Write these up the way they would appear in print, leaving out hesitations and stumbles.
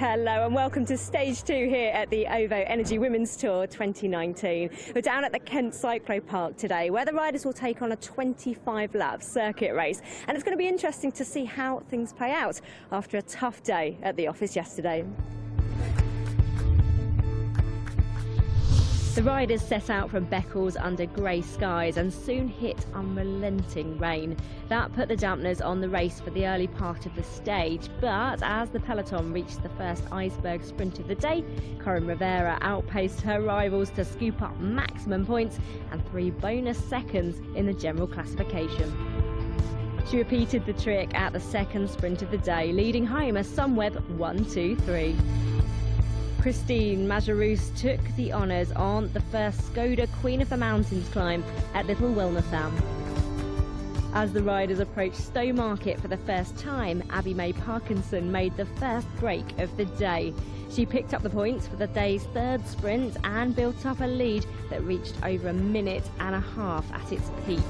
Hello and welcome to stage 2 here at the OVO Energy Women's Tour 2019. We're down at the Kent Cyclo Park today where the riders will take on a 25-lap circuit race, and it's going to be interesting to see how things play out after a tough day at the office yesterday. The riders set out from Beccles under grey skies and soon hit unrelenting rain. That put the dampeners on the race for the early part of the stage, but as the peloton reached the first iceberg sprint of the day, Corinne Rivera outpaced her rivals to scoop up maximum points and 3 bonus seconds in the general classification. She repeated the trick at the second sprint of the day, leading home a Sunweb 1-2-3. Christine Majerus took the honours on the first Skoda Queen of the Mountains climb at Little Wilnatham. As the riders approached Stowmarket for the first time, Abby May Parkinson made the first break of the day. She picked up the points for the day's third sprint and built up a lead that reached over a minute and a half at its peak.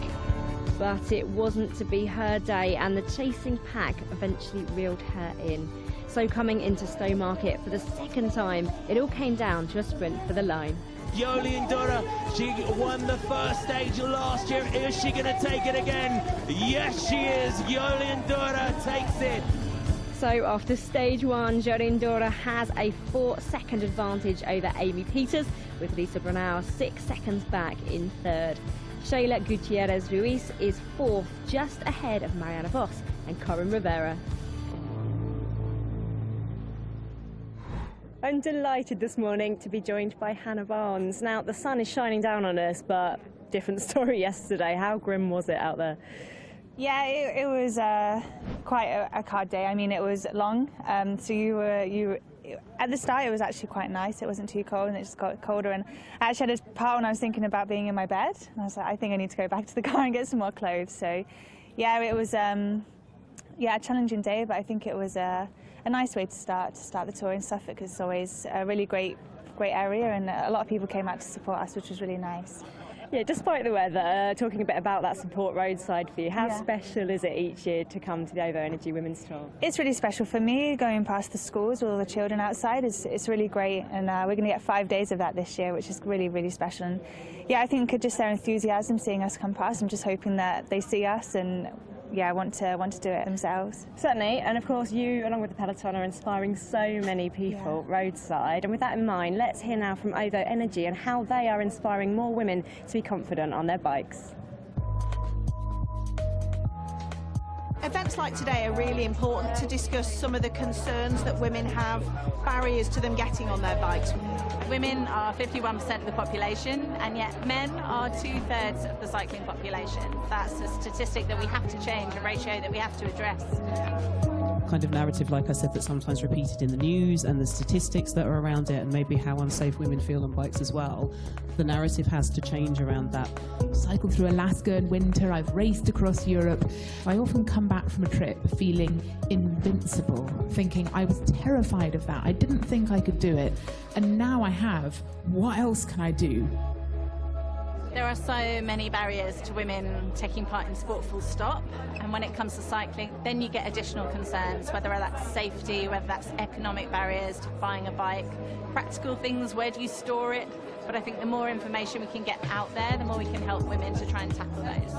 But it wasn't to be her day, and the chasing pack eventually reeled her in. So coming into Stowmarket for the second time, it all came down to a sprint for the line. Jolien D'Hoore, she won the first stage last year. Is she going to take it again? Yes, she is. Jolien D'Hoore takes it. So after stage 1, Jolien D'Hoore has a 4-second advantage over Amy Peters, with Lisa Brunau 6 seconds back in third. Shayla Gutierrez-Ruiz is 4th, just ahead of Mariana Vos and Corinne Rivera. I'm delighted this morning to be joined by Hannah Barnes. Now, the sun is shining down on us, but different story yesterday. How grim was it out there? Yeah, it was quite a hard day. I mean, it was long, so you at the start it was actually quite nice. It wasn't too cold and it just got colder, and I actually had a part when I was thinking about being in my bed, and I was like, I think I need to go back to the car and get some more clothes. So yeah, it was a challenging day, but I think it was a nice way to start the tour in Suffolk, because it's always a really great area, and a lot of people came out to support us, which was really nice. Yeah, despite the weather, talking a bit about that support roadside for you, how special is it each year to come to the OVO Energy Women's Tour? It's really special for me, going past the schools with all the children outside. It's really great, and we're going to get 5 days of that this year, which is really, really special. And yeah, I think just their enthusiasm seeing us come past, I'm just hoping that they see us and want to do it themselves. Certainly, and of course you, along with the peloton, are inspiring so many people roadside. And with that in mind, let's hear now from OVO Energy and how they are inspiring more women to be confident on their bikes. Events like today are really important to discuss some of the concerns that women have, barriers to them getting on their bikes. Women are 51% of the population, and yet men are 2/3 of the cycling population. That's a statistic that we have to change, a ratio that we have to address. Kind of narrative, like I said, that's sometimes repeated in the news, and the statistics that are around it, and maybe how unsafe women feel on bikes as well. The narrative has to change around that. I've cycled through Alaska in winter, I've raced across Europe. I often come back from a trip feeling invincible, thinking I was terrified of that. I didn't think I could do it, and now I have. What else can I do? There are so many barriers to women taking part in sport, full stop, and when it comes to cycling, then you get additional concerns, whether that's safety, whether that's economic barriers to buying a bike, practical things, where do you store it? But I think the more information we can get out there, the more we can help women to try and tackle those.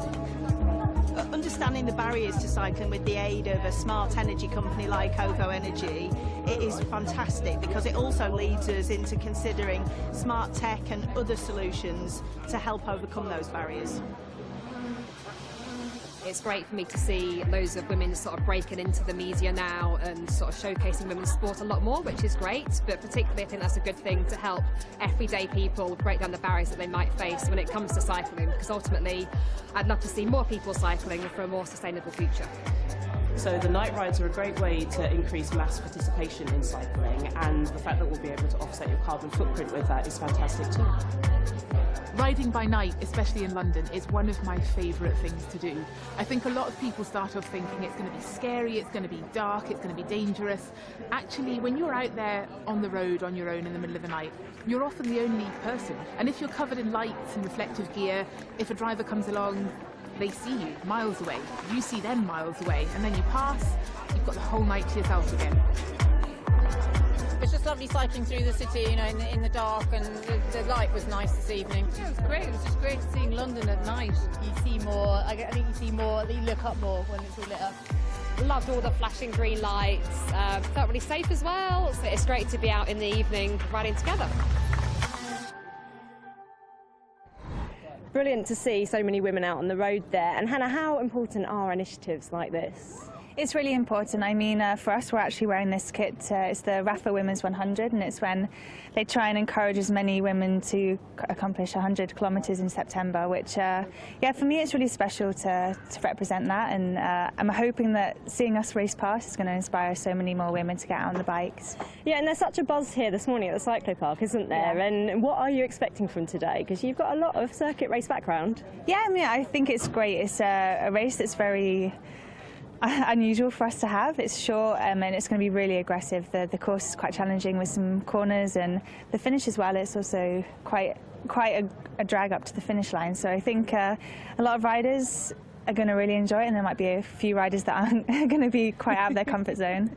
Understanding the barriers to cycling with the aid of a smart energy company like OVO Energy, it is fantastic, because it also leads us into considering smart tech and other solutions to help overcome those barriers. It's great for me to see loads of women sort of breaking into the media now and sort of showcasing women's sport a lot more, which is great, but particularly I think that's a good thing to help everyday people break down the barriers that they might face when it comes to cycling, because ultimately I'd love to see more people cycling for a more sustainable future. So the night rides are a great way to increase mass participation in cycling, and the fact that we'll be able to offset your carbon footprint with that is fantastic too. Riding by night, especially in London, is one of my favourite things to do. I think a lot of people start off thinking it's going to be scary, it's going to be dark, it's going to be dangerous. Actually, when you're out there on the road on your own in the middle of the night, you're often the only person. And if you're covered in lights and reflective gear, if a driver comes along, they see you miles away, you see them miles away, and then you pass, you've got the whole night to yourself again. was just lovely cycling through the city, you know, in the dark, and the light was nice this evening. Yeah, it was great. It was just great seeing London at night. You see more, I think you see more, you look up more when it's all lit up. Loved all the flashing green lights. Felt really safe as well. So it's great to be out in the evening riding together. Brilliant to see so many women out on the road there. And Hannah, how important are initiatives like this? It's really important. I mean, for us, we're actually wearing this kit. It's the Rafa Women's 100, and it's when they try and encourage as many women to accomplish 100 kilometres in September, which, yeah, for me, it's really special to represent that. And I'm hoping that seeing us race past is going to inspire so many more women to get out on the bikes. Yeah, and there's such a buzz here this morning at the Cyclo Park, isn't there? Yeah. And what are you expecting from today? Because you've got a lot of circuit race background. Yeah, I mean, I think it's great. It's a race that's very unusual for us to have. It's short and it's going to be really aggressive. The course is quite challenging with some corners, and the finish as well. It's also quite a drag up to the finish line. So I think a lot of riders are going to really enjoy it, and there might be a few riders that aren't going to be quite out of their comfort zone.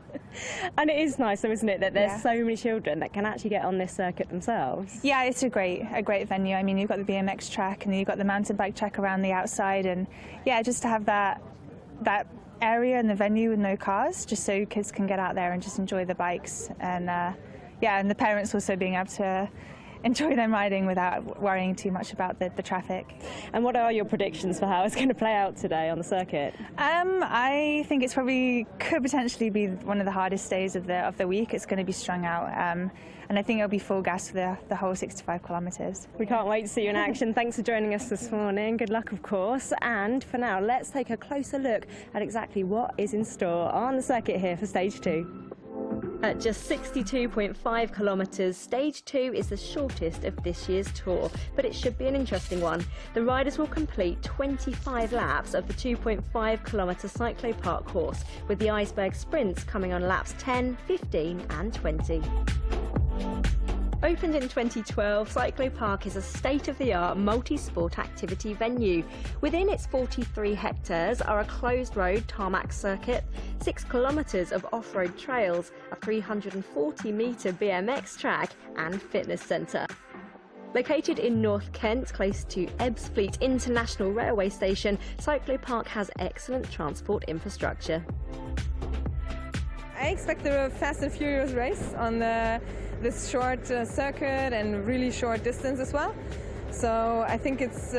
And it is nice, though, isn't it, that there's so many children that can actually get on this circuit themselves? Yeah, it's a great venue. I mean, you've got the BMX track and you've got the mountain bike track around the outside, and yeah, just to have that area and the venue with no cars, just so kids can get out there and just enjoy the bikes, and yeah, and the parents also being able to enjoy them riding without worrying too much about the traffic. And what are your predictions for how it's going to play out today on the circuit? I think it's could potentially be one of the hardest days of the week. It's going to be strung out, and I think it'll be full gas for the whole 65 kilometres. We can't wait to see you in action. Thanks for joining us this morning. Good luck, of course. And for now, let's take a closer look at exactly what is in store on the circuit here for Stage 2. At just 62.5 kilometres, Stage 2 is the shortest of this year's tour, but it should be an interesting one. The riders will complete 25 laps of the 2.5 kilometre Cyclo Park course, with the iceberg sprints coming on laps 10, 15 and 20. Opened in 2012, Cyclo Park is a state-of-the-art multi-sport activity venue. Within its 43 hectares are a closed-road tarmac circuit, 6 kilometres of off-road trails, a 340-metre BMX track and fitness centre. Located in North Kent, close to Ebbsfleet International Railway Station, Cyclo Park has excellent transport infrastructure. I expect a fast and furious race on this short circuit and really short distance as well. So I think it's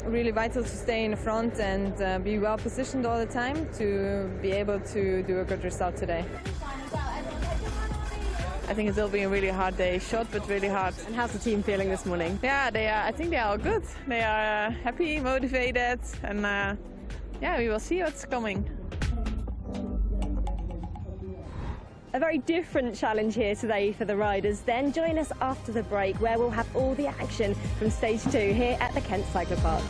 really vital to stay in the front and be well positioned all the time to be able to do a good result today. I think it will be a really hard day, short but really hard. And how's the team feeling this morning? Yeah, I think they are all good. They are happy, motivated, and yeah, we will see what's coming. A very different challenge here today for the riders. Then join us after the break, where we'll have all the action from Stage 2 here at the Kent Cyclo Park.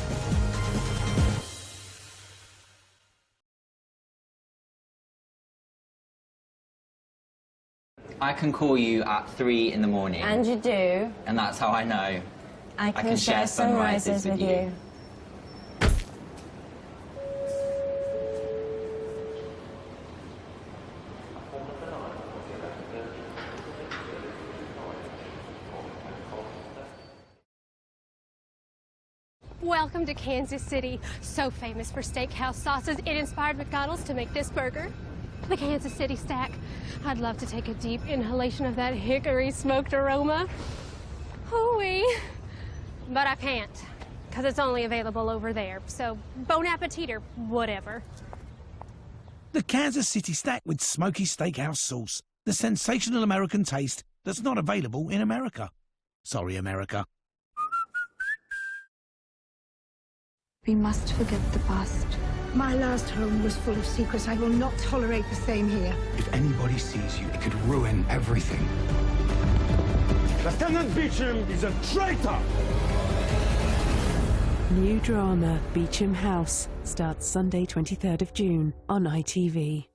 I can call you at 3 in the morning. And you do. And that's how I know I can share sunrises with you. Welcome to Kansas City, so famous for steakhouse sauces. It inspired McDonald's to make this burger, the Kansas City Stack. I'd love to take a deep inhalation of that hickory smoked aroma. Hooey. But I can't, because it's only available over there. So bon appetit or whatever. The Kansas City Stack with smoky steakhouse sauce. The sensational American taste that's not available in America. Sorry, America. We must forget the past. My last home was full of secrets. I will not tolerate the same here. If anybody sees you, it could ruin everything. Lieutenant Beecham is a traitor! New drama, Beecham House, starts Sunday 23rd of June on ITV.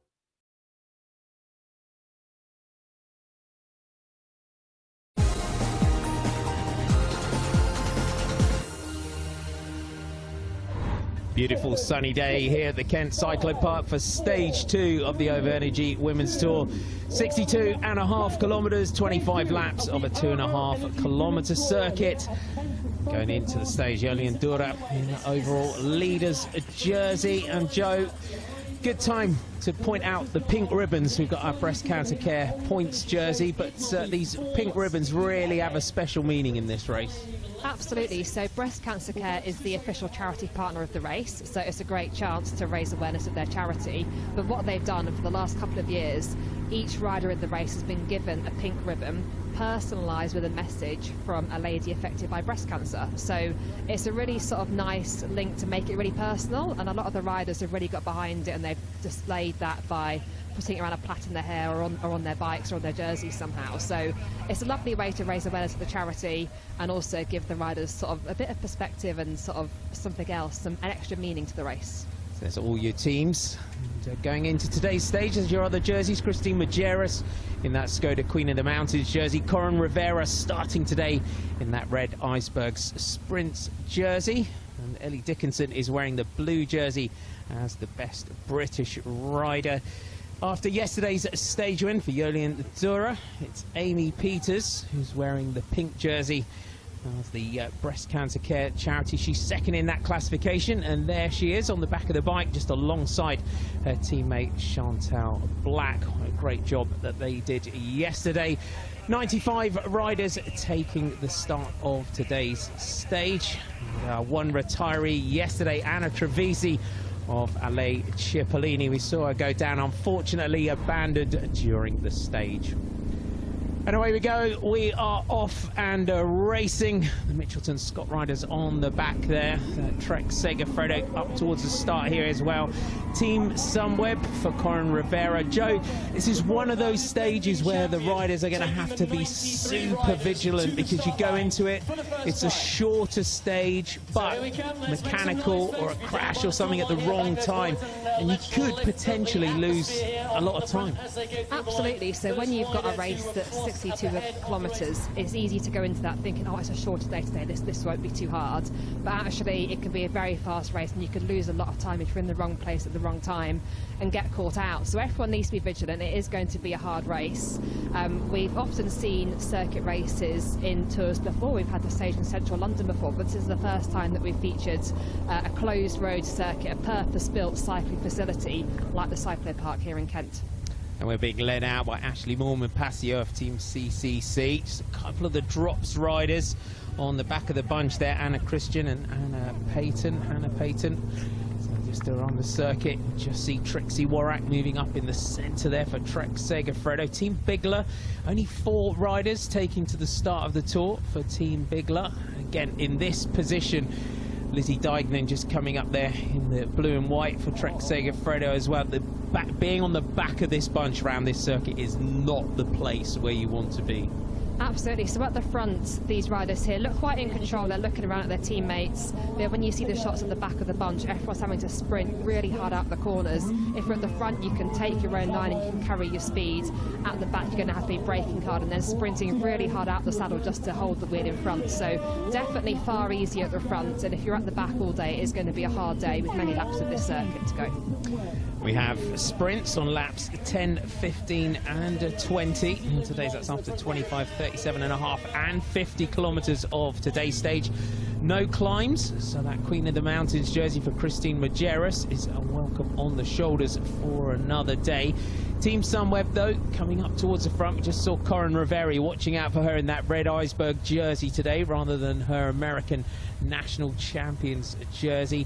Beautiful sunny day here at the Kent Cycling Park for stage 2 of the OVO Energy Women's Tour. 62.5 kilometres, 25 laps of a 2.5 kilometre circuit. Going into the stage, Jolien Dura in the overall leader's jersey. And Joe, good time to point out the pink ribbons. We've got our breast cancer care points jersey, but these pink ribbons really have a special meaning in this race. Absolutely. So Breast Cancer Care is the official charity partner of the race, so it's a great chance to raise awareness of their charity. But what they've done for the last couple of years, each rider in the race has been given a pink ribbon personalised with a message from a lady affected by breast cancer. So it's a really sort of nice link to make it really personal, and a lot of the riders have really got behind it, and they've displayed that by putting it around a plait in their hair or on their bikes or on their jerseys somehow. So it's a lovely way to raise awareness of the charity and also give the riders sort of a bit of perspective and sort of something else, an extra meaning to the race. So there's all your teams. And going into today's stage, as your other jerseys, Christine Majerus in that Skoda Queen of the Mountains jersey, Corin Rivera starting today in that red Icebergs Sprints jersey, and Ellie Dickinson is wearing the blue jersey as the best British rider. After yesterday's stage win for Jolien Dura, it's Amy Peters who's wearing the pink jersey as the breast cancer care charity. She's second in that classification, and there she is on the back of the bike just alongside her teammate Chantal Black. What a great job that they did yesterday. 95 riders taking the start of today's stage. One retiree yesterday, Anna Trevisi of Ale Cipollini. We saw her go down, unfortunately abandoned during the stage. And away we go, we are off and racing. The Mitchelton Scott riders on the back there. Trek Segafredo up towards the start here as well. Team Sunweb for Corin Rivera. Joe, this is one of those stages where the riders are going to have to be super vigilant, because you go into it, it's a shorter stage, but mechanical or a crash or something at the wrong time, and you could potentially lose a lot of time. Absolutely. So when you've got a race that's 62 kilometres, it's easy to go into that thinking, oh, it's a shorter day today, this won't be too hard. But actually, it can be a very fast race, and you could lose a lot of time if you're in the wrong place at the wrong time and get caught out. So everyone needs to be vigilant. It is going to be a hard race. We've often seen circuit races in tours before. We've had the stage in central London before, but this is the first time that we've featured a closed road circuit, a purpose-built cycling facility like the Cycling Park here in Kent. And we're being led out by Ashley Moorman-Passio of Team CCC. Just a couple of the drops riders on the back of the bunch there, Anna Christian and Hannah Payton. So just around the circuit, just see Trixie Warrack moving up in the centre there for Trek Segafredo. Team Bigler, only 4 riders taking to the start of the tour for Team Bigler. Again, in this position, Lizzie Deignan just coming up there in the blue and white for Trek Segafredo as well. Being on the back of this bunch around this circuit is not the place where you want to be. Absolutely. So at the front, these riders here look quite in control. They're looking around at their teammates. But when you see the shots at the back of the bunch, everyone's having to sprint really hard out the corners. If you're at the front, you can take your own line and you can carry your speed. At the back, you're going to have to be braking hard and then sprinting really hard out the saddle just to hold the wheel in front. So definitely far easier at the front. And if you're at the back all day, it's going to be a hard day with many laps of this circuit to go. We have sprints on laps 10, 15 and 20. And today's that's after 25, 37.5 and 50 kilometres of today's stage. No climbs, so that Queen of the Mountains jersey for Christine Majerus is a welcome on the shoulders for another day. Team Sunweb, though, coming up towards the front. We just saw Corin Rivera, watching out for her in that red Iceberg jersey today rather than her American National Champions jersey.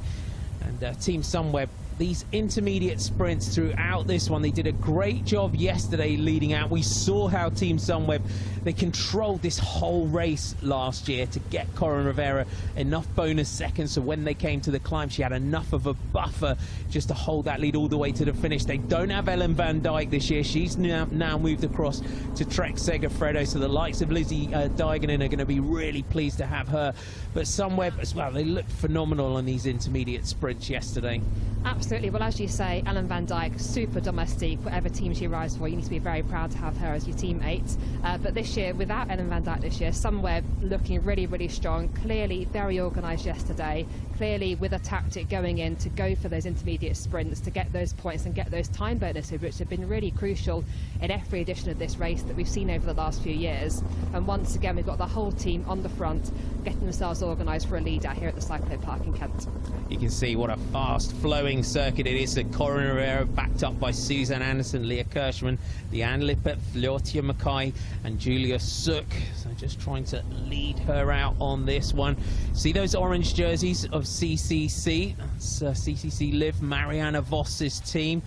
And Team Sunweb, these intermediate sprints throughout this one, they did a great job yesterday leading out. We saw how Team Sunweb, they controlled this whole race last year to get Corin Rivera enough bonus seconds, so when they came to the climb, she had enough of a buffer just to hold that lead all the way to the finish. They don't have Ellen van Dijk this year. She's now moved across to Trek Segafredo, so the likes of Lizzie Deignan are going to be really pleased to have her. But Sunweb as well, they looked phenomenal on these intermediate sprints yesterday. Absolutely. Well, as you say, Ellen van Dijk, super domestique, whatever team she rides for, you need to be very proud to have her as your teammate. But this year, without Ellen van Dijk this year, Sunweb looking really, really strong, clearly very organised yesterday, clearly with a tactic going in to go for those intermediate sprints to get those points and get those time bonuses, which have been really crucial in every edition of this race that we've seen over the last few years. And once again, we've got the whole team on the front getting themselves organised for a lead out here at the Cyclo Park in Kent. You can see what a fast flowing circuit it is. Corin Rivera backed up by Susan Anderson, Leah Kirschman, Leanne Lippert, Flotia Mackay and Julia Sook. So just trying to lead her out on this one. See those orange jerseys of CCC? That's CCC Liv, Marianne Voss's team.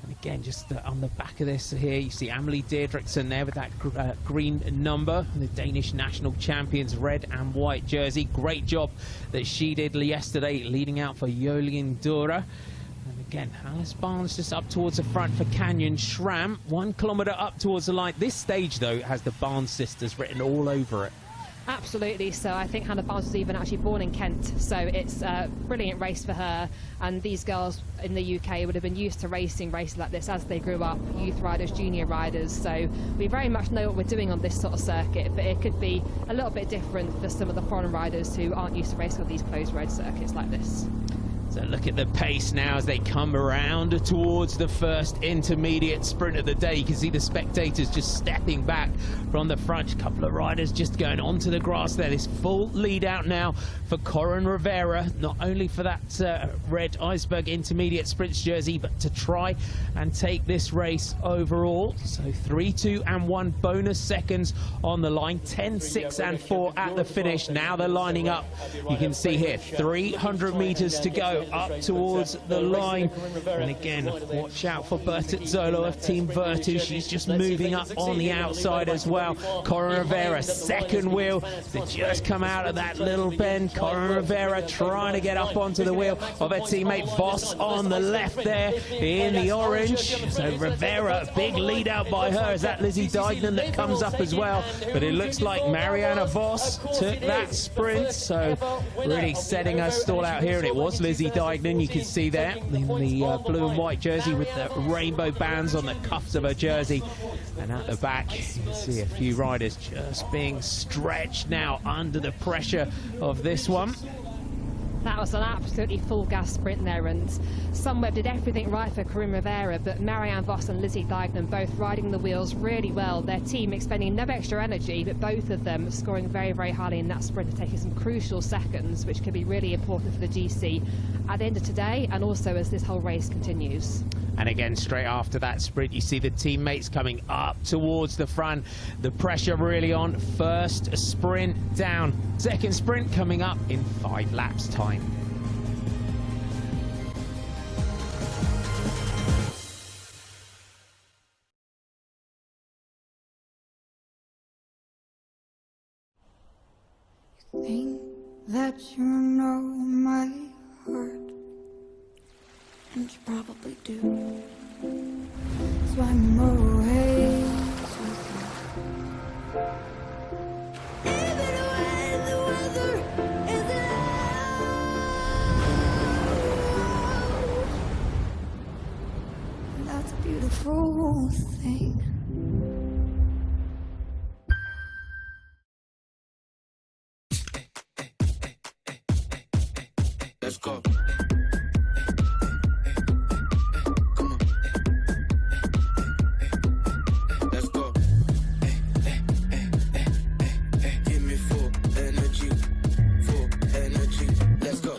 And again, just on the back of this here, you see Amelie Deirdrickson there with that green number, the Danish national champions red and white jersey. Great job that she did yesterday, leading out for Jolien Dura. And again, Alice Barnes just up towards the front for Canyon Schramm, 1 kilometre up towards the line. This stage, though, has the Barnes sisters written all over it. Absolutely. So I think Hannah Barnes was even actually born in Kent, so it's a brilliant race for her. And these girls in the UK would have been used to racing races like this as they grew up, youth riders, junior riders. So we very much know what we're doing on this sort of circuit, but it could be a little bit different for some of the foreign riders who aren't used to racing on these closed road circuits like this. So look at the pace now as they come around towards the first intermediate sprint of the day. You can see the spectators just stepping back from the front. A couple of riders just going onto the grass there. This full lead out now for Corin Rivera, not only for that red Iceberg intermediate sprints jersey, but to try and take this race overall. So 3, 2 and 1 bonus seconds on the line, 10, 6 and 4 at the finish. Now they're lining up. You can see here 300 meters to go up towards the line. And again, watch out for Berta Zolo of Team Virtu. She's just moving up on the outside as well. Corin Rivera, second wheel to just come out of that little bend. Corin Rivera trying to get up onto the wheel of her teammate Voss on the left there in the orange. So Rivera, a big lead out by her. Is that Lizzie Dignan that comes up as well? But it looks like Marianne Voss took that sprint. So really setting her stall out here. And it was Lizzie Dignan, you can see there in the blue and white jersey with the rainbow bands on the cuffs of her jersey. And at the back, you can see a few riders just being stretched now under the pressure of this one. That was an absolutely full gas sprint there, and Sunweb did everything right for Corin Rivera, but Marianne Voss and Lizzie Dignan both riding the wheels really well. Their team expending no extra energy, but both of them scoring very, very highly in that sprint and taking some crucial seconds, which could be really important for the GC at the end of today and also as this whole race continues. And again, straight after that sprint, you see the teammates coming up towards the front. The pressure really on. First sprint down. Second sprint coming up in 5 laps time. Think that you know my heart, and you probably do. So I'm always with you. Even when the weather is out, that's a beautiful thing. Let's go. Let's go. Give me full energy. Let's go.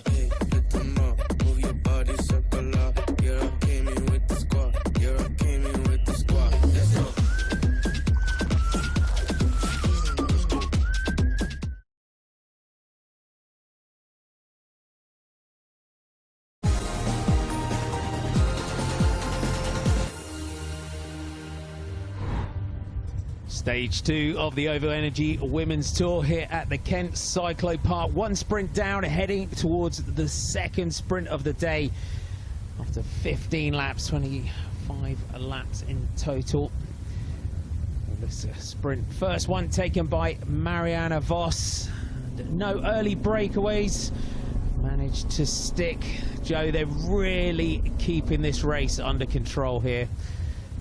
Get them up. Move your body circular. Here I came in with the squad. Let's go. Stage 2 of the OVO Energy Women's Tour here at the Kent Cyclo Park. 1 sprint down, heading towards the second sprint of the day after 15 laps, 25 laps in total. This sprint, first one taken by Marianne Voss. And no early breakaways. Managed to stick. Joe, they're really keeping this race under control here.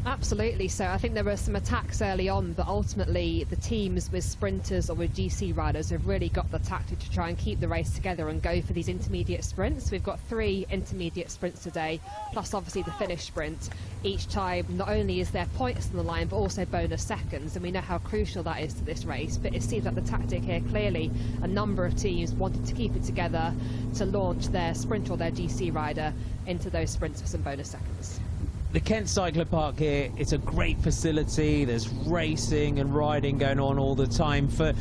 Absolutely. So I think there were some attacks early on, but ultimately the teams with sprinters or with GC riders have really got the tactic to try and keep the race together and go for these intermediate sprints. We've got 3 intermediate sprints today, plus obviously the finish sprint. Each time, not only is there points on the line, but also bonus seconds, and we know how crucial that is to this race. But it seems like the tactic here, clearly a number of teams wanted to keep it together to launch their sprint or their GC rider into those sprints for some bonus seconds. The Kent Cycler Park here, it's a great facility. There's racing and riding going on all the time. For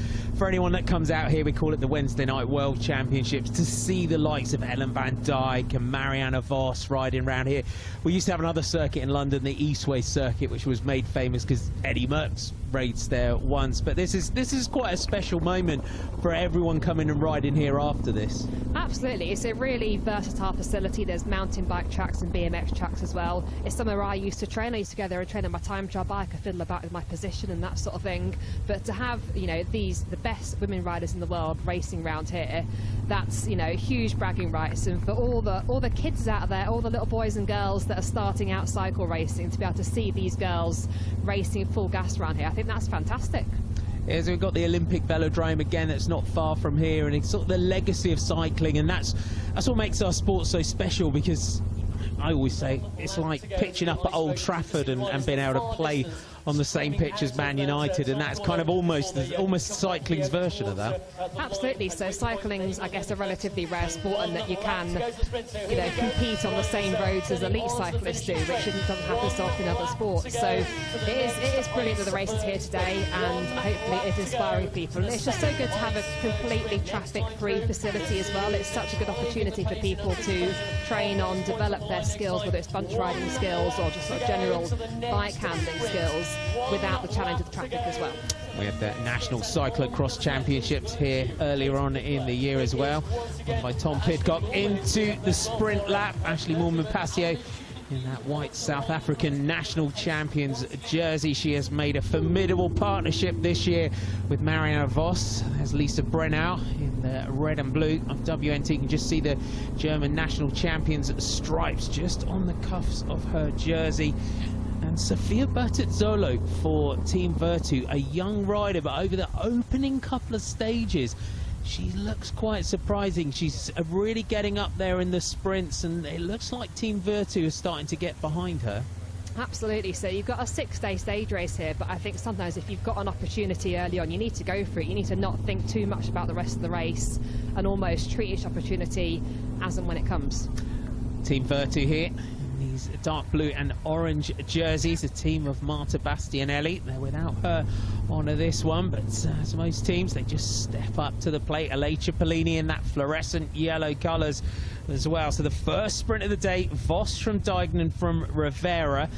anyone that comes out here, we call it the Wednesday Night World Championships, to see the likes of Ellen van Dijk and Marianne Vos riding around here. We used to have another circuit in London, the Eastway circuit, which was made famous because Eddie Merckx raced there once. But this is quite a special moment for everyone coming and riding here after this. Absolutely. It's a really versatile facility. There's mountain bike tracks and BMX tracks as well. It's somewhere I used to train. I used to go there and train on my time trial bike. I fiddle about with my position and that sort of thing. But to have, you know, the best women riders in the world racing around here, that's, you know, huge bragging rights. And for all the kids out there, all the little boys and girls that are starting out cycle racing, to be able to see these girls racing full gas around here, I think that's fantastic. Yeah, so we've got the Olympic Velodrome again, that's not far from here, and it's sort of the legacy of cycling, and that's what makes our sport so special, because I always say it's like pitching up at Old Trafford and being able to play on the same pitch as Man United, and that's kind of almost cycling's version of that. Absolutely. So cycling's, I guess, a relatively rare sport, and that you can, you know, compete on the same roads as elite cyclists do, which doesn't happen so often in other sports. So it is brilliant that the race is here today, and hopefully it's inspiring people. And it's just so good to have a completely traffic-free facility as well. It's such a good opportunity for people to train on, develop their skills, whether it's bunch riding skills or just sort of general bike handling skills, without the challenge of the traffic as well. We had the National Cyclocross Championships here earlier on in the year as well, won by Tom Pidcock. Into the sprint lap, Ashley Moorman-Passio in that white South African national champions jersey. She has made a formidable partnership this year with Marianne Vos. There's Lisa Brennau in the red and blue of WNT. You can just see the German national champions stripes just on the cuffs of her jersey. And Sofia Bertazzolo for Team Virtu, a young rider, but over the opening couple of stages, she looks quite surprising. She's really getting up there in the sprints, and it looks like Team Virtu is starting to get behind her. Absolutely. So you've got a 6-day stage race here, but I think sometimes if you've got an opportunity early on, you need to go for it. You need to not think too much about the rest of the race and almost treat each opportunity as and when it comes. Team Virtu here. These dark blue and orange jerseys, a team of Marta Bastianelli. They're without her on this one, but as most teams, they just step up to the plate. Alei Cipollini in that fluorescent yellow colours as well. So the first sprint of the day, Vos from Dijkman from Rivera.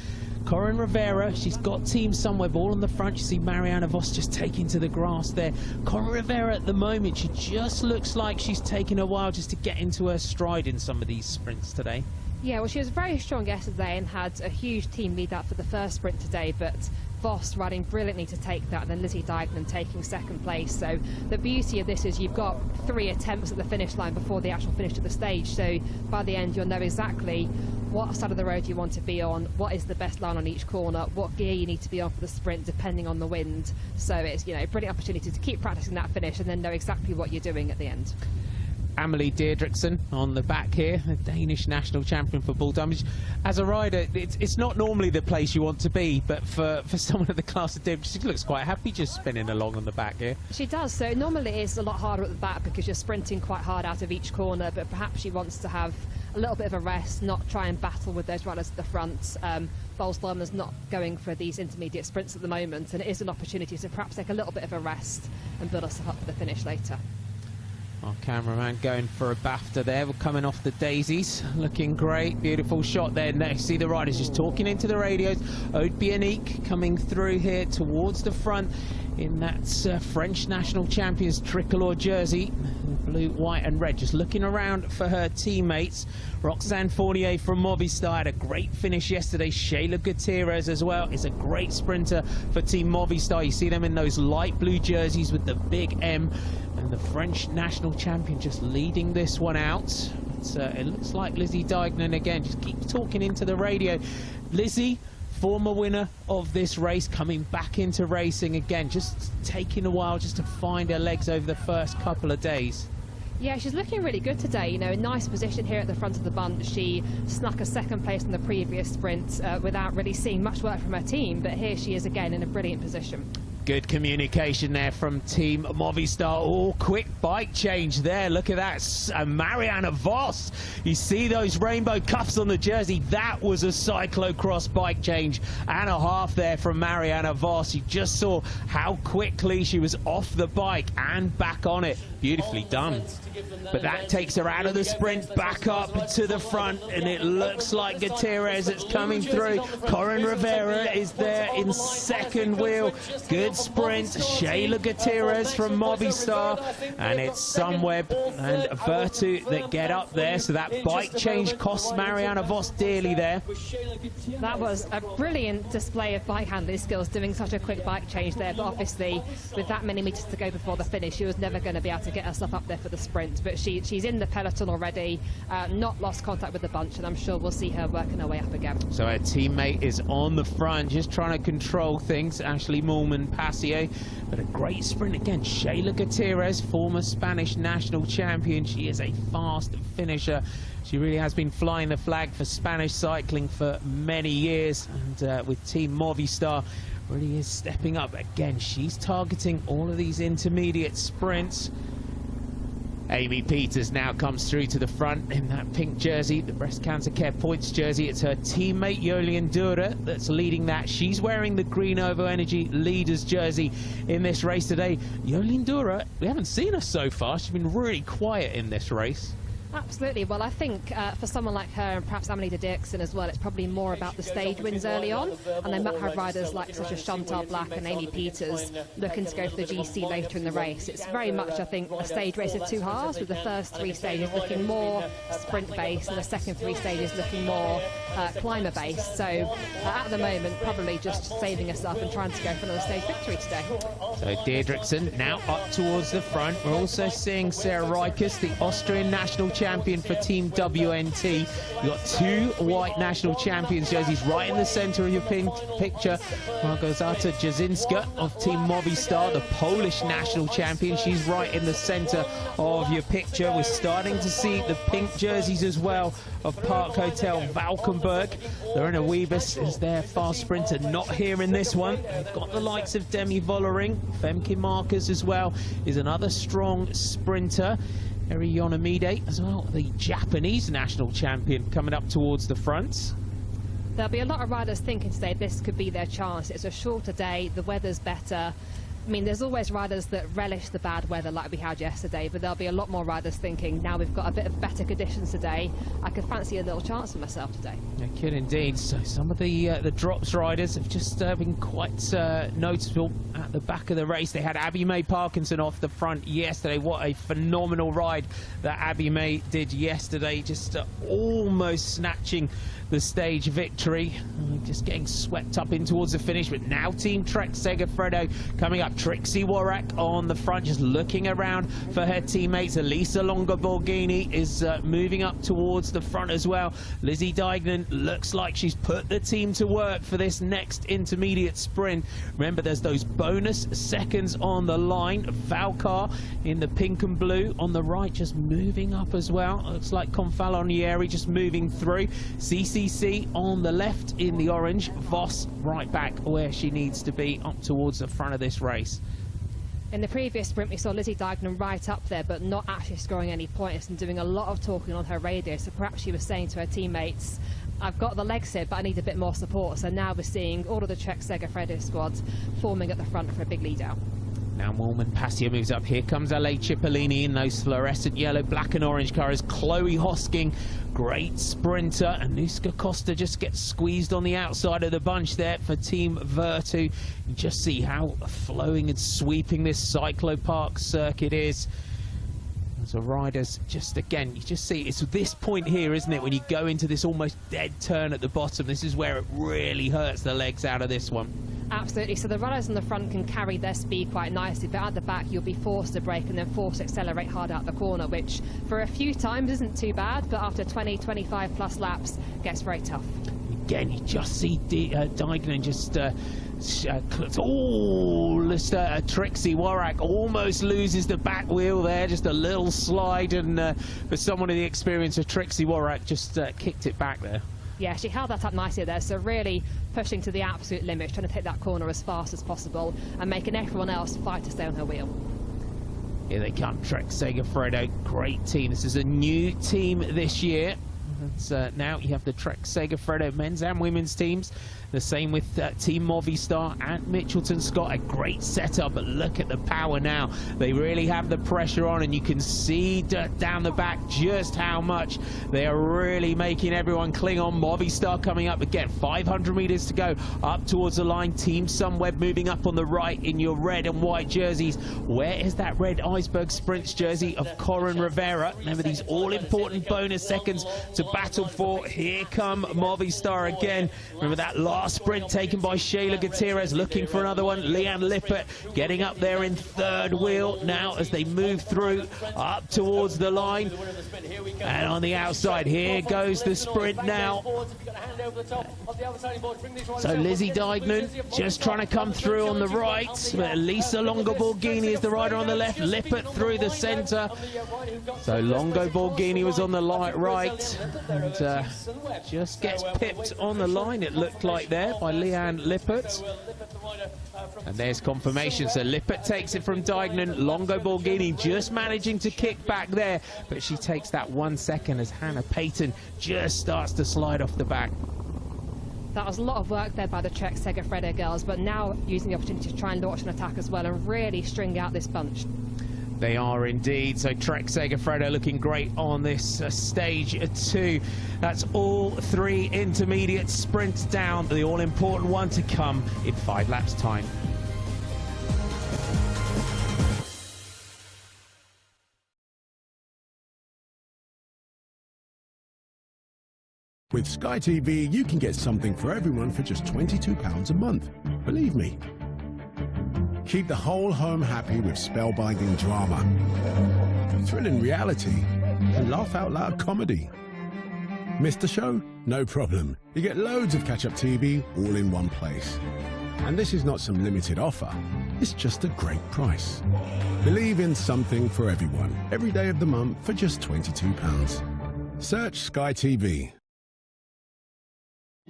Corinne Rivera, she's got Team Somewhere ball on the front. You see Marianne Vos just taking to the grass there. Corinne Rivera at the moment, she just looks like she's taking a while just to get into her stride in some of these sprints today. Yeah, well, she was very strong yesterday and had a huge team lead out for the first sprint today, but Vos riding brilliantly to take that, and then Lizzie Dijkman taking second place. So the beauty of this is you've got 3 attempts at the finish line before the actual finish of the stage, so by the end you'll know exactly what side of the road you want to be on, what is the best line on each corner, what gear you need to be on for the sprint depending on the wind. So it's, you know, a brilliant opportunity to keep practicing that finish and then know exactly what you're doing at the end. Amelie Deirdrickson on the back here, a Danish national champion for bull damage. As a rider, it's not normally the place you want to be, but for someone of the class of Dib, she looks quite happy just spinning along on the back here. She does. So normally it's a lot harder at the back because you're sprinting quite hard out of each corner, but perhaps she wants to have a little bit of a rest, not try and battle with those runners at the front. Bolstormer's not going for these intermediate sprints at the moment, and it is an opportunity to perhaps take a little bit of a rest and build herself up for the finish later. Our cameraman going for a BAFTA there. We're coming off the daisies. Looking great. Beautiful shot there. Next, see the riders just talking into the radios. Aude Bionic coming through here towards the front in that French national champions tricolour jersey. Blue, white and red. Just looking around for her teammates. Roxane Fournier from Movistar had a great finish yesterday. Shayla Gutierrez as well is a great sprinter for Team Movistar. You see them in those light blue jerseys with the big M. And the French national champion just leading this one out. It looks like Lizzie Dijkman again. Just keep talking into the radio. Lizzie, former winner of this race, coming back into racing again, just taking a while just to find her legs over the first couple of days. Yeah, she's looking really good today. You know, a nice position here at the front of the bunch. She snuck a second place in the previous sprint without really seeing much work from her team, but here she is again in a brilliant position. Good communication there from Team Movistar. Oh, quick bike change there. Look at that. Marianne Vos. You see those rainbow cuffs on the jersey? That was a cyclocross bike change and a half there from Marianne Vos. You just saw how quickly she was off the bike and back on it. Beautifully done. But that takes her out of the sprint, back up to the front, and it looks like Gutierrez that's coming through. Corin Rivera is there in second wheel. Good sprint. Shayla Gutierrez from Movistar, and it's Sunweb and Virtu that get up there. So that bike change costs Marianne Vos dearly there. That was a brilliant display of bike handling skills, doing such a quick bike change there, but obviously with that many metres to go before the finish, she was never going to be able to get herself up there for the sprint. But she's in the peloton already, not lost contact with the bunch, and I'm sure we'll see her working her way up again. So her teammate is on the front, just trying to control things, Ashley Moolman-Passier. But a great sprint again. Shayla Gutierrez, former Spanish national champion. She is a fast finisher. She really has been flying the flag for Spanish cycling for many years, and with Team Movistar really is stepping up again. She's targeting all of these intermediate sprints. Amy Peters now comes through to the front in that pink jersey, the Breast Cancer Care Points jersey. It's her teammate Yolien Dura that's leading that. She's wearing the green OVO Energy Leaders jersey in this race today. Yolien Dura, we haven't seen her so far. She's been really quiet in this race. Absolutely. Well, I think for someone like her and perhaps Amelita Dirksen as well, it's probably more about the stage wins early on. And they might have riders like such as Chantal Black and Amy Peters looking to go for the GC later in the race. It's very much, I think, a stage race of two halves, with the first three stages looking more sprint-based and the second three stages looking more climber-based. So at the moment, probably just saving herself and trying to go for another stage victory today. So Deirdrickson now up towards the front. We're also seeing Sarah Reichers, the Austrian national champion for Team WNT. You've got two white national champions jerseys right in the centre of your picture. Małgorzata Jasinska of Team Movistar, the Polish national champion. She's right in the centre of your picture. We're starting to see the pink jerseys as well of Park Hotel Valkenburg. Lorena Wiebes is their fast sprinter, not here in this one. We've got the likes of Demi Vollering. Femke Marcus as well is another strong sprinter. Eri Yonemide as well, the Japanese national champion, coming up towards the front. There'll be a lot of riders thinking today this could be their chance. It's a shorter day, the weather's better. I mean, there's always riders that relish the bad weather like we had yesterday, but there'll be a lot more riders thinking, now we've got a bit of better conditions today, I could fancy a little chance for myself today. I could indeed. So some of the drops riders have just been quite noticeable at the back of the race. They had Abby May Parkinson off the front yesterday. What a phenomenal ride that Abby May did yesterday, just almost snatching the stage victory, just getting swept up in towards the finish. But now Team Trek Segafredo coming up. Trixie Warrack on the front, just looking around for her teammates. Elisa Longa Borghini is moving up towards the front as well. Lizzie Deignan looks like she's put the team to work for this next intermediate sprint. Remember, there's those bonus seconds on the line. Valcar in the pink and blue on the right, just moving up as well. Looks like Confalonieri just moving through. CCC on the left in the orange. Voss right back where she needs to be, up towards the front of this race. In the previous sprint, we saw Lizzie Deignan right up there, but not actually scoring any points and doing a lot of talking on her radio. So perhaps she was saying to her teammates, I've got the legs here, but I need a bit more support. So now we're seeing all of the Trek Segafredo squads forming at the front for a big lead out. Now Moolman-Passier moves up. Here comes Ale Cipollini in those fluorescent yellow, black and orange colours. Chloe Hosking, great sprinter. Anuska Costa just gets squeezed on the outside of the bunch there for Team Virtu. You just see how flowing and sweeping this cyclopark circuit is. So riders, just again, you just see it's this point here, isn't it, when you go into this almost dead turn at the bottom. This is where it really hurts the legs out of this one. Absolutely. So the runners on the front can carry their speed quite nicely, but at the back you'll be forced to brake and then forced to accelerate hard out the corner, which for a few times isn't too bad, but after 20, 25 plus laps gets very tough. You again, you just see Dignan just Trixie Worrack almost loses the back wheel there, just a little slide, and for someone of the experience of Trixie Worrack, just kicked it back there. Yeah, she held that up nicely there, so really pushing to the absolute limit, trying to take that corner as fast as possible and making everyone else fight to stay on her wheel. Here they come, Trek Segafredo, great team. This is a new team this year. Now you have the Trek Segafredo men's and women's teams. The same with Team Movistar and Mitchelton Scott. A great setup, but look at the power now. They really have the pressure on, and you can see down the back just how much they are really making everyone cling on. Movistar coming up again, 500 meters to go up towards the line. Team Sunweb moving up on the right in your red and white jerseys. Where is that red Iceberg Sprints jersey of Corin Rivera? Remember these all-important bonus seconds to battle for. Here come Movistar again. Remember that last sprint taken by Shayla Gutierrez, looking for another one. Leanne Lippert getting up there in third wheel now as they move through up towards the line. And on the outside, here goes the sprint now. So Lizzie Dignan just trying to come through on the right, but Lisa Longo Borghini is the rider on the left. Lippert through the centre. So Longo Borghini was on the right, and just gets pipped on the line, it looked like there, by Leanne Lippert. And there's confirmation, so Lippert takes it from Dignan. Longo Borghini just managing to kick back there, but she takes that 1 second as Hannah Payton just starts to slide off the back. That was a lot of work there by the Trek Segafredo girls, but now using the opportunity to try and launch an attack as well and really string out this bunch. They are indeed. So Trek Segafredo looking great on this stage 2. That's all 3 intermediate sprints down. The all-important one to come in 5 laps time. With Sky TV, you can get something for everyone for just £22 a month. Believe me. Keep the whole home happy with spellbinding drama, thrilling reality, and laugh-out-loud comedy. Missed the show? No problem. You get loads of catch-up TV all in one place. And this is not some limited offer. It's just a great price. Believe in something for everyone, every day of the month for just £22. Search Sky TV.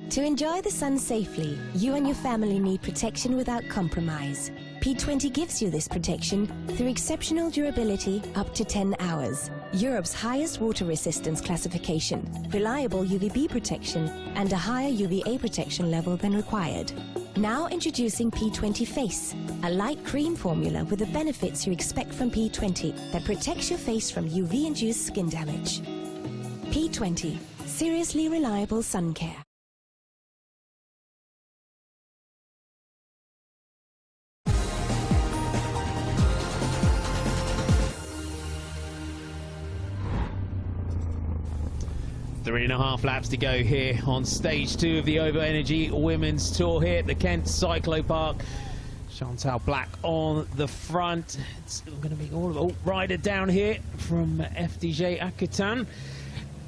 To enjoy the sun safely, you and your family need protection without compromise. P20 gives you this protection through exceptional durability up to 10 hours, Europe's highest water resistance classification, reliable UVB protection, and a higher UVA protection level than required. Now introducing P20 Face, a light cream formula with the benefits you expect from P20 that protects your face from UV-induced skin damage. P20, seriously reliable sun care. Three and a half laps to go here on stage 2 of the OVO Energy Women's Tour here at the Kent Cyclo Park. Chantal Black on the front. It's going to be all rider down here from FDJ Aquitaine.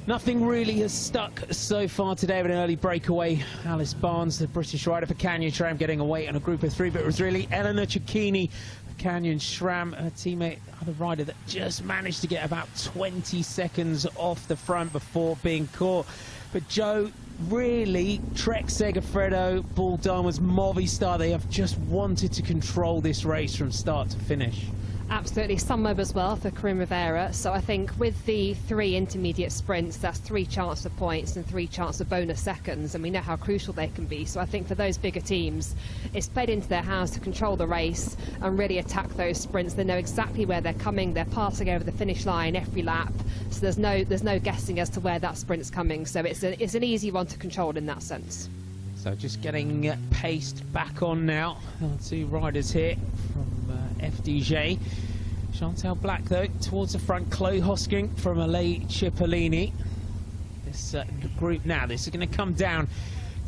Nothing really has stuck so far today with an early breakaway. Alice Barnes, the British rider for Canyon SRAM, getting away on a group of 3, but it was really Eleanor Cecchini, Canyon SRAM, her teammate, other rider, that just managed to get about 20 seconds off the front before being caught. But Joe, really, Trek Segafredo, Bull Dharma's Movistar, they have just wanted to control this race from start to finish. Absolutely, Sunweb as well for Corin Rivera. So I think with the 3 intermediate sprints, that's 3 chances of points and 3 chances of bonus seconds, and we know how crucial they can be. So I think for those bigger teams, it's played into their hands to control the race and really attack those sprints. They know exactly where they're coming. They're passing over the finish line every lap, so there's no guessing as to where that sprint's coming. So it's an easy one to control in that sense. So just getting paced back on now. 2 riders here from FDJ. Chantal Black, though, towards the front. Chloe Hosking from Alei Cipollini. This group now, this is going to come down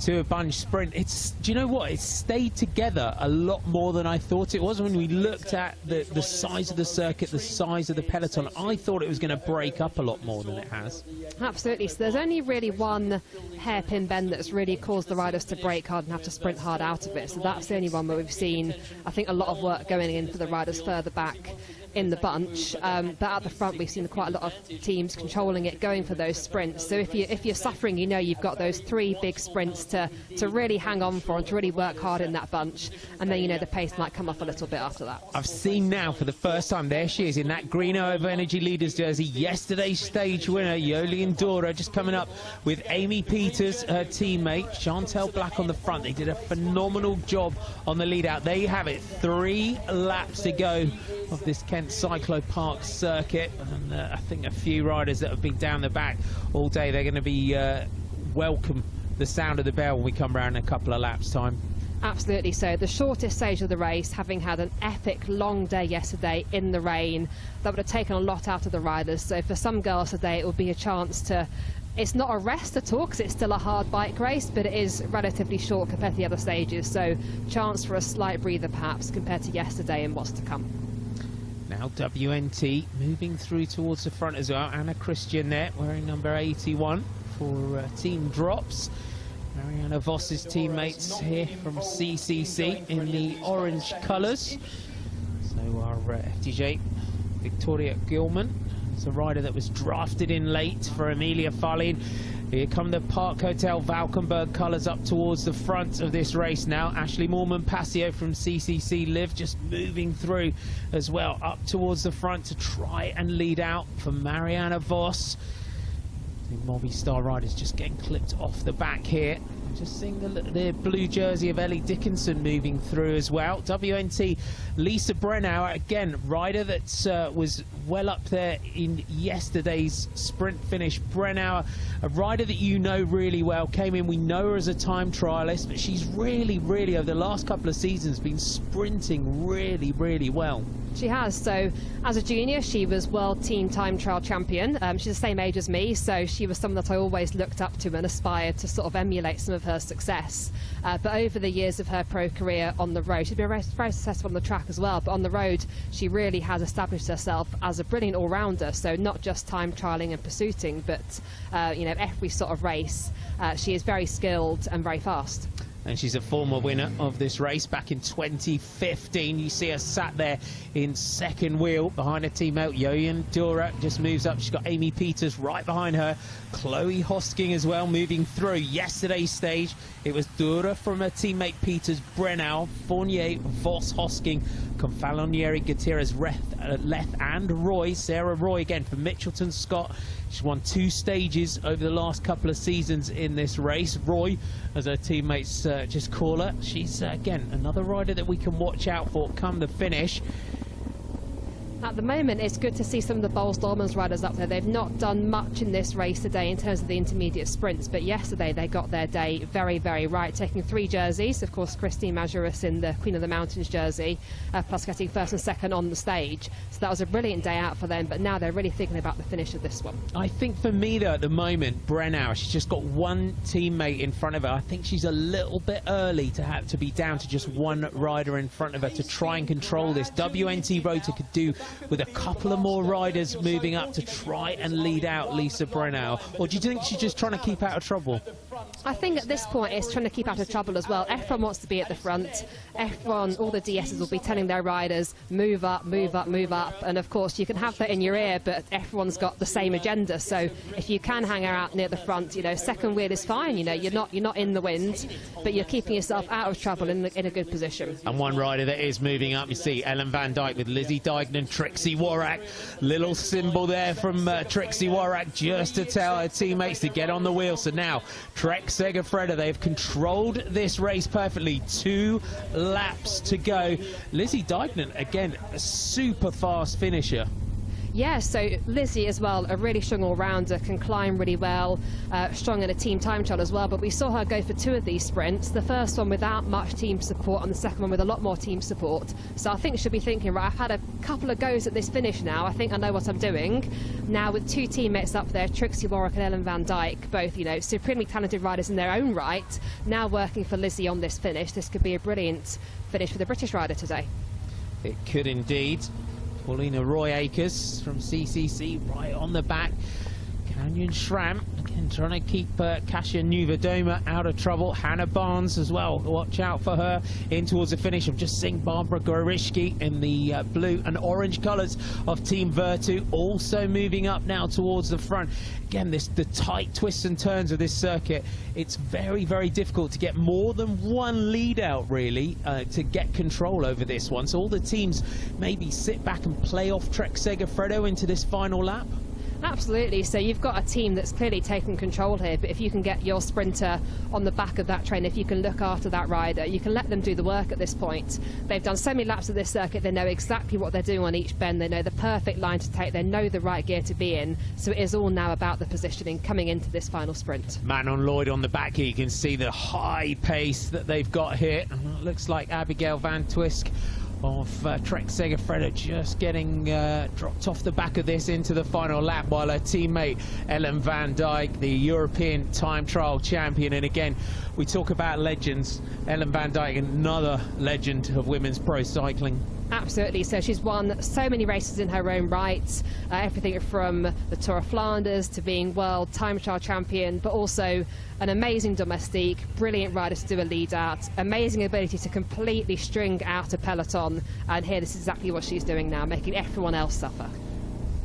to a bunch sprint. Do you know what? It's stayed together a lot more than I thought it was. When we looked at the size of the circuit, the size of the peloton, I thought it was going to break up a lot more than it has. Absolutely. So there's only really one hairpin bend that's really caused the riders to brake hard and have to sprint hard out of it. So that's the only one where we've seen, I think, a lot of work going in for the riders further back in the bunch, but at the front we've seen quite a lot of teams controlling it, going for those sprints. So if you're suffering, you know you've got those 3 big sprints to really hang on for and to really work hard in that bunch, and then you know the pace might come off a little bit after that. I've seen now for the first time, there she is in that green OVO Energy Leaders jersey, yesterday's stage winner Jolien Dora, just coming up with Amy Peters, her teammate, Chantel Black on the front. They did a phenomenal job on the lead out. There you have it, 3 laps to go of this Kent Cyclo Park circuit, and I think a few riders that have been down the back all day, they're going to be welcome the sound of the bell when we come around in a couple of laps time. Absolutely. So the shortest stage of the race, having had an epic long day yesterday in the rain, that would have taken a lot out of the riders. So for some girls today it will be a chance to, it's not a rest at all because it's still a hard bike race, but it is relatively short compared to the other stages, so chance for a slight breather perhaps compared to yesterday and what's to come. Now WNT moving through towards the front as well. Anna Christian there wearing number 81 for Team Drops. Mariana Voss's teammates here from CCC in the orange colours. So our FDJ Victoria Gilman is a rider that was drafted in late for Emilia Fahlin. Here come the Park Hotel Valkenburg colours up towards the front of this race now. Ashley Moorman-Passio from CCC Live just moving through as well, up towards the front to try and lead out for Mariana Voss. The Movistar riders just getting clipped off the back here. Just seeing the blue jersey of Ellie Dickinson moving through as well. WNT, Lisa Brennauer, again, rider that was well up there in yesterday's sprint finish. Brennauer, a rider that you know really well, came in, we know her as a time trialist, but she's really, over the last couple of seasons, been sprinting really well. She has. So as a junior she was World Team Time Trial Champion. She's the same age as me, so she was someone that I always looked up to and aspired to sort of emulate some of her success. But over the years of her pro career on the road, she's been very successful on the track as well, but on the road she really has established herself as a brilliant all-rounder. So not just time trialing and pursuiting, but you know, every sort of race she is very skilled and very fast. And she's a former winner of this race back in 2015. You see her sat there in second wheel behind her teammate Jolien Dora. Just moves up. She's got Amy Peters right behind her. Chloe Hosking as well moving through. Yesterday's stage, it was Dora from her teammate Peters, Brennau, Fournier, Voss, Hosking, Confalonieri, Gutierrez, Leth and Roy. Sarah Roy again for Mitchelton Scott. She's won 2 stages over the last couple of seasons in this race. Roy, as her teammates just call her, she's again another rider that we can watch out for come the finish. At the moment, it's good to see some of the Boels Dolmans riders up there. They've not done much in this race today in terms of the intermediate sprints, but yesterday they got their day very right, taking 3 jerseys. Of course, Christine Majerus in the Queen of the Mountains jersey, plus getting first and second on the stage. So that was a brilliant day out for them, but now they're really thinking about the finish of this one. I think for me, though, at the moment, Brennauer, she's just got one teammate in front of her. I think she's a little bit early to have to be down to just one rider in front of her to try and control this. WNT Rota could do with a couple of more riders moving up to try and lead out Lisa Brennauer? Or do you think she's just trying to keep out of trouble? I think at this point it's trying to keep out of trouble as well. F1 wants to be at the front. F1, all the DSs will be telling their riders, move up, move up, move up. And of course you can have that in your ear, but F1's got the same agenda. So if you can hang her out near the front, you know, second wheel is fine. You know, you're not in the wind, but you're keeping yourself out of trouble in a good position. And one rider that is moving up, you see Ellen Van Dijk with Lizzie Deignan, Trixie Warrack. Little symbol there from Trixie Warrack just to tell her teammates to get on the wheel. So now Trek Segafredo, they've controlled this race perfectly. 2 laps to go. Lizzie Deignan, again, a super fast finisher. Yeah, so Lizzie as well, a really strong all-rounder, can climb really well, strong in a team time trial as well, but we saw her go for 2 of these sprints, the first one without much team support and the second one with a lot more team support. So I think she'll be thinking, right, I've had a couple of goes at this finish now, I think I know what I'm doing. Now with 2 teammates up there, Trixie Warwick and Ellen van Dijk, both, you know, supremely talented riders in their own right, now working for Lizzie on this finish, this could be a brilliant finish for the British rider today. It could indeed. Paulina Roy-Akers from CCC right on the back. Canyon Schramm again trying to keep Kasia Nuvedoma out of trouble. Hannah Barnes as well, watch out for her in towards the finish. I'm just seeing Barbara Gorishki in the blue and orange colours of Team Virtu also moving up now towards the front. Again, the tight twists and turns of this circuit, it's very, very difficult to get more than one lead out really to get control over this one. So all the teams maybe sit back and play off Trek Segafredo into this final lap. Absolutely, so you've got a team that's clearly taken control here, but if you can get your sprinter on the back of that train, if you can look after that rider, you can let them do the work at this point. They've done so many laps of this circuit, they know exactly what they're doing on each bend, they know the perfect line to take, they know the right gear to be in, so it is all now about the positioning coming into this final sprint. Manon Lloyd on the back here, you can see the high pace that they've got here. It looks like Abigail Van Twisk of Trek Segafredo just getting dropped off the back of this into the final lap, while her teammate Ellen van Dijk, the European time trial champion, and again we talk about legends, Ellen van Dijk, another legend of women's pro cycling. Absolutely, so she's won so many races in her own right, everything from the Tour of Flanders to being world time trial champion, but also an amazing domestique, brilliant rider to do a lead out, amazing ability to completely string out a peloton, and here this is exactly what she's doing now, making everyone else suffer.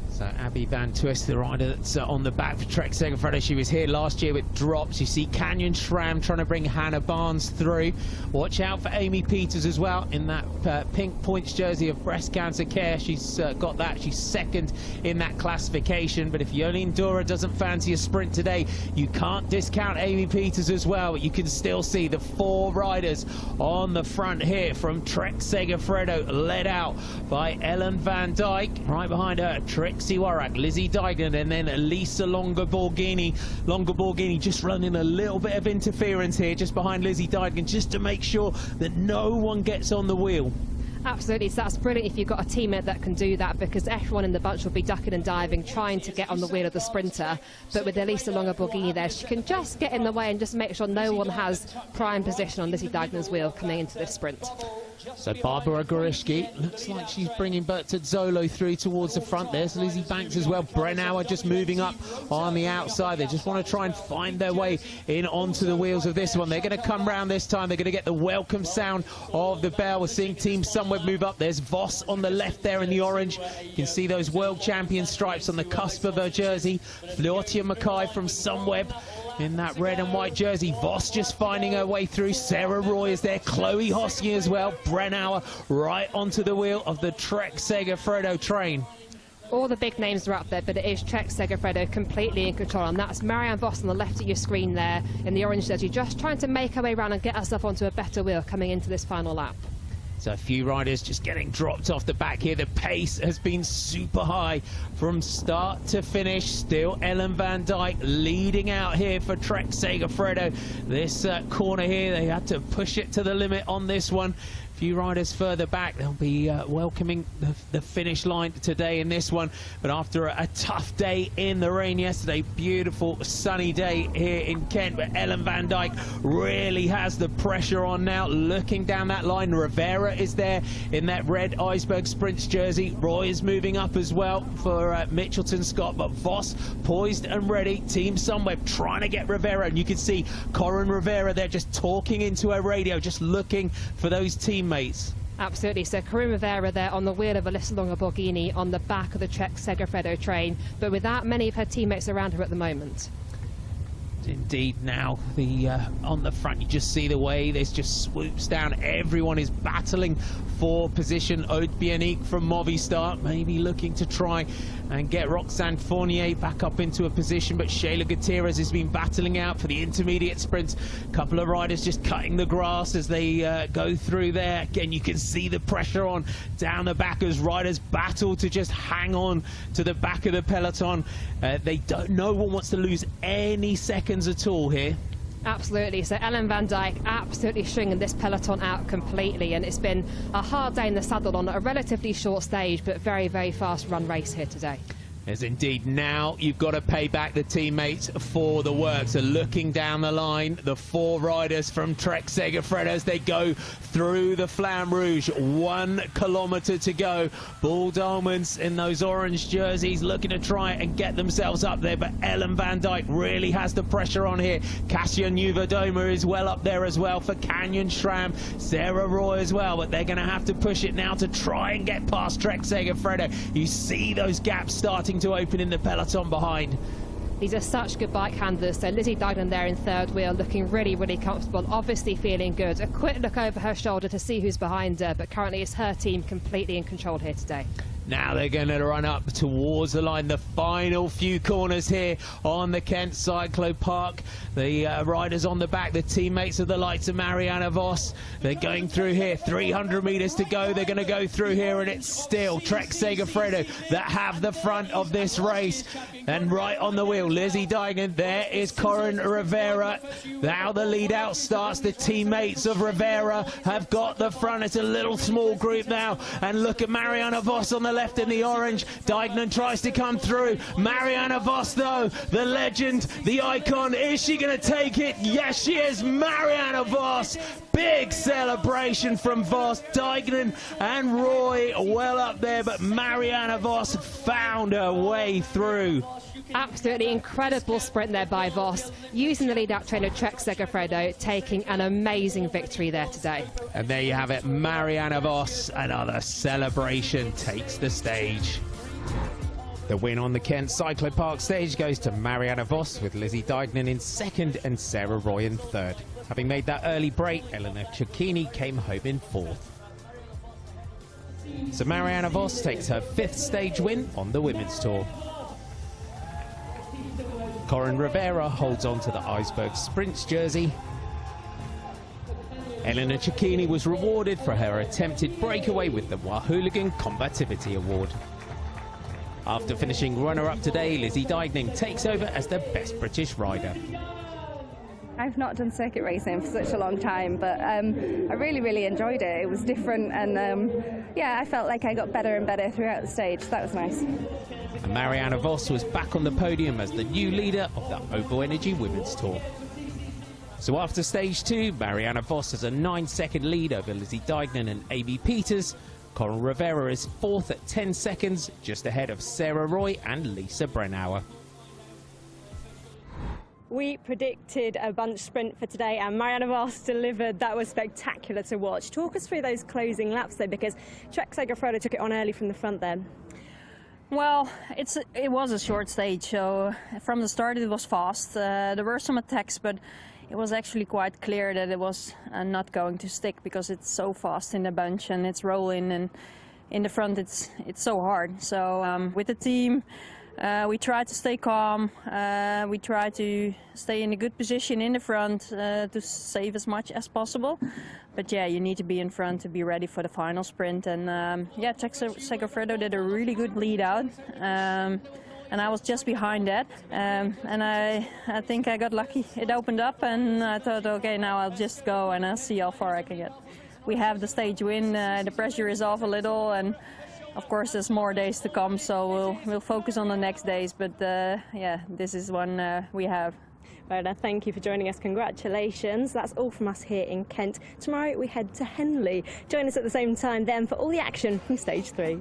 So Abby Van Twist, the rider that's on the back for Trek Segafredo, she was here last year with drops. You see Canyon Schramm trying to bring Hannah Barnes through. Watch out for Amy Peters as well in that pink points jersey of breast cancer care. She's got that. She's second in that classification. But if Yolene Dura doesn't fancy a sprint today, you can't discount Amy Peters as well. But you can still see the 4 riders on the front here from Trek Segafredo, led out by Ellen van Dijk. Right behind her, Trixie Warwick, Lizzie Dignan, and then Elisa Longoborghini. Longoborghini just running a little bit of interference here just behind Lizzie Dignan, just to make sure that no one gets on the wheel. Absolutely, so that's brilliant if you've got a teammate that can do that, because everyone in the bunch will be ducking and diving, trying to get on the wheel of the sprinter. But with Elisa Longoborghini there, she can just get in the way and just make sure no one has prime position on Lizzie Dignan's wheel coming into this sprint. So Barbara Gorishki, looks like she's bringing Berta Zolo through towards the front. There's Lizzie Banks as well. Brennauer just moving up on the outside. They just want to try and find their way in onto the wheels of this one. They're going to come round this time. They're going to get the welcome sound of the bell. We're seeing Team Sunweb move up. There's Voss on the left there in the orange. You can see those world champion stripes on the cusp of her jersey. Floortia Mackay from Sunweb in that red and white jersey. Voss just finding her way through. Sarah Roy is there. Chloe Hosking as well. Brennauer right onto the wheel of the Trek Segafredo train. All the big names are up there, but it is Trek Segafredo completely in control, and that's Marianne Voss on the left of your screen there in the orange jersey, just trying to make her way around and get herself onto a better wheel coming into this final lap. So a few riders just getting dropped off the back here. The pace has been super high from start to finish. Still Ellen van Dijk leading out here for Trek Segafredo. This corner here, they had to push it to the limit on this one. A few riders further back, they'll be welcoming the finish line today in this one. But after a tough day in the rain yesterday, beautiful sunny day here in Kent, but Ellen van Dijk really has the pressure on now, looking down that line. Rivera is there in that red Iceberg Sprints jersey. Roy is moving up as well for Mitchelton Scott, but Voss poised and ready. Team Sunweb trying to get Rivera, and you can see Corin Rivera there just talking into her radio, just looking for those teammates. Absolutely, so Corinne Rivera there on the wheel of Elisa Longoborghini on the back of the Trek Segafredo train, but without many of her teammates around her at the moment. Indeed, now the on the front you just see the way this just swoops down. Everyone is battling for position. Oudbianique from Movistar maybe looking to try and get Roxane Fournier back up into a position, but Shayla Gutierrez has been battling out for the intermediate sprint. A couple of riders just cutting the grass as they go through there. Again, you can see the pressure on down the back as riders battle to just hang on to the back of the peloton. No one wants to lose any seconds at all here. Absolutely. So Ellen van Dijk absolutely stringing this peloton out completely, and it's been a hard day in the saddle on a relatively short stage, but very, very fast run race here today. As indeed, now you've got to pay back the teammates for the work. So looking down the line, the 4 riders from Trek Segafredo as they go through the Flamme Rouge. 1 kilometre to go. Bull Diamonds in those orange jerseys looking to try and get themselves up there, but Ellen van Dijk really has the pressure on here. Kasia Niewiadoma is well up there as well for Canyon Schramm. Sarah Roy as well, but they're going to have to push it now to try and get past Trek Segafredo. You see those gaps starting to open in the peloton behind. These are such good bike handlers. So Lizzie Dignan there in third wheel, looking really, really comfortable, obviously feeling good. A quick look over her shoulder to see who's behind her, but currently it's her team completely in control here today. Now they're going to run up towards the line, the final few corners here on the Kent Cyclo Park. The riders on the back, the teammates of the likes of Marianne Vos. They're going through here, 300 metres to go. They're going to go through here, and it's still Trek Segafredo that have the front of this race. And right on the wheel, Lizzie Dignan. There is Corin Rivera. Now the lead out starts. The teammates of Rivera have got the front. It's a little small group now. And look at Marianne Vos on the left in the orange. Dignan tries to come through. Marianne Vos, though, the legend, the icon. Is she going to take it? Yes, she is. Marianne Vos. Big celebration from Vos. Dignan and Roy well up there, but Marianne Vos found her way through. Absolutely incredible sprint there by Vos, using the lead out trainer Trek Segafredo, taking an amazing victory there today. And there you have it, Marianne Vos, another celebration takes the stage. The win on the Kent Cyclo Park stage goes to Marianne Vos, with Lizzie Dignan in second and Sarah Roy in third. Having made that early break, Elena Cecchini came home in fourth. So Marianne Vos takes her 5th stage win on the Women's Tour. Corin Rivera holds on to the Iceberg Sprints jersey. Elena Cecchini was rewarded for her attempted breakaway with the Wahooligan Combativity Award. After finishing runner-up today, Lizzie Dignan takes over as the best British rider. I've not done circuit racing for such a long time, but I really enjoyed it. It was different, and yeah, I felt like I got better and better throughout the stage. So that was nice. And Marianne Vos was back on the podium as the new leader of the OVO Energy Women's Tour. So after stage 2, Marianne Vos has a 9-second lead over Lizzie Dignan and Amy Peters. Corin Rivera is 4th at 10 seconds, just ahead of Sarah Roy and Lisa Brennauer. We predicted a bunch sprint for today, and Marianne Vos delivered. That was spectacular to watch. Talk us through those closing laps, though, because Trek Segafredo took it on early from the front then. Well, it was a short stage, so from the start it was fast. There were some attacks, but it was actually quite clear that it was not going to stick, because it's so fast in the bunch and it's rolling, and in the front it's so hard. So with the team, we tried to stay calm. We tried to stay in a good position in the front to save as much as possible. But yeah, you need to be in front to be ready for the final sprint. And yeah, Trek Segafredo did a really good lead out. And I was just behind that. And I think I got lucky. It opened up and I thought, okay, now I'll just go and I'll see how far I can get. We have the stage win. The pressure is off a little, and of course, there's more days to come, so we'll focus on the next days. But yeah, this is one we have. Well, thank you for joining us. Congratulations. That's all from us here in Kent. Tomorrow we head to Henley. Join us at the same time then for all the action from stage 3.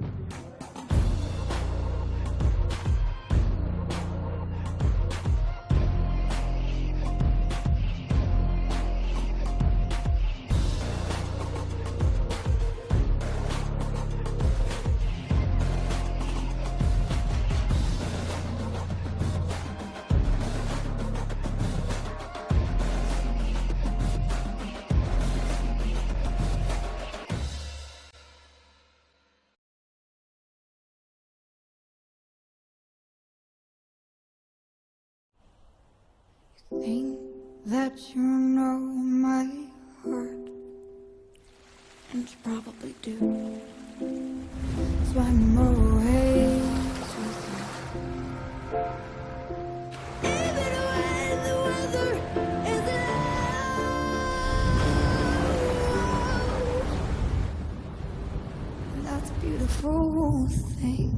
Think that you know my heart, and you probably do. So I'm always with you. Even when the weather is loud, that's a beautiful thing.